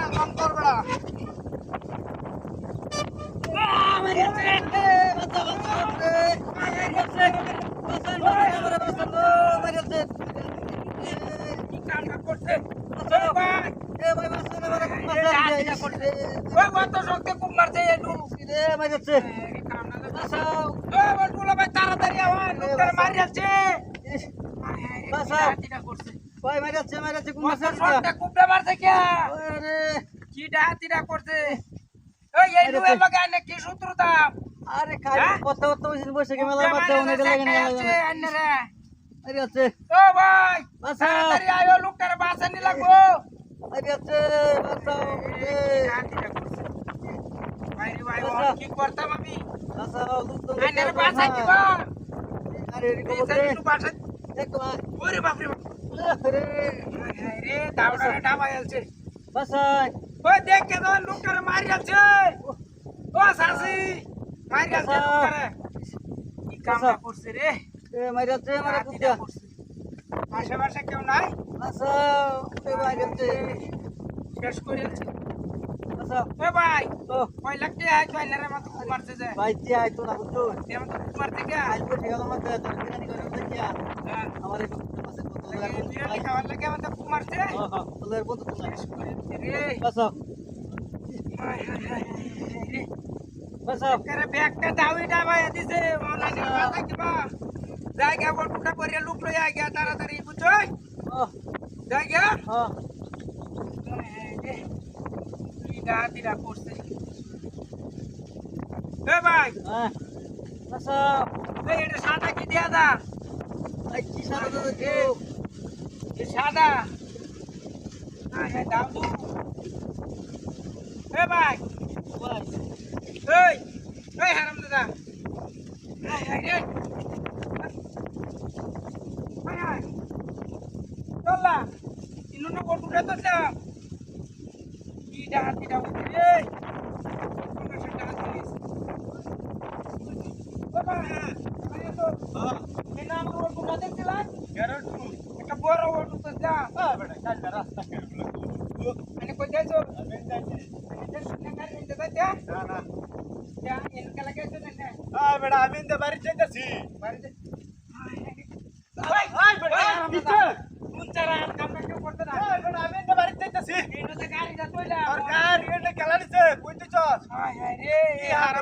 কম কর বেড়া তাড়াতাড়ি আমার লোকটার মারি আছে কই মারি আছে কোন মাসে কুপড়ে মারছে কে আরে কি ডাহাতিটা করছে ওই এই লুয়ের লগে আনে কি শত্রুতা আরে খাই কথা কথা বসে বসে কে মেলা মারতে অনেক লাগে না আন্নে রে আরে আছে ও ভাই তাড়াতাড়ি আয়ো লোকটার বাসা নি লাগবো আরে আছে বাসাও ডাহাতিটা করছে ভাই রে ভাই কি করতাম আমি বাসাও দুটো আন্নে রে বাসা কি বা আরে রে একটু বাসা দেখো ওরে বাপ রে আরে রে দাওড়া ডাবা আলছে বাসাই ওই দেখ কে তো লোকটার মারি আছে ও সাসি মারি আছে লোকটারে কি কামটা করছে রে এ মারি আছে মারা কুতিয়া আশেপাশে কেউ নাই বাসা এ মারি আছে শেষ করে আছে বাসা এ ভাই ও কয় লাখ টাকা আই কয় নারে মত মারছে যে ভাই তি আই তো না বুঝছো এমন তো মারতে কে আই তো ঠিক আছে মত তো কিনানি করে দেখি আমারে পাশে কত লাগে বিরিয়ানি খাওয়ার লাগে মত মারছে হ্যাঁ হ্যাঁ তোদের বন্ধু তো শেষ করে রে বাসা হায় হায় হায় রে বাসা করে ব্যাগটা দাউইটা ভাই দিছে অনলাইনে বাসা কিবা জায়গা বড়টা করে লুক লই আই গয়া তাড়াতাড়ি বুঝছই ও জায়গা হ্যাঁ রে দিরা করছে এ ভাই হ্যাঁ বাসা এই এটা সাদা কি দিয়া দা এই কি সাদা দে এই সাদা আয় দাও তো এ ভাই ভাই এই হারাম দাদা আয় আয় রে আয় আয় চলা ইনুনো বটুটা তো যা কি ডাহাতিটা হচ্ছে রে কোনটা সেটা হাতিস বাবা আরে তো এই নাম বটুটা দেখছিলা কেরো একটা বড় বটু তো যা বেটা কাল রাস্তা কেরো মানে কই যাইছো আমি যাইছি না क्या इनका लगे तो नहीं हां बेटा अभी इंदे बारी चेतसी बारी हाय बेटा किसर मुंचरा काम क्यों करते ना हाय बेटा अभी इंदे बारी चेतसी इनो से गाड़ी जातोइला और कार इने केलानी से कोई तो चस हाय हाय रे ये हारा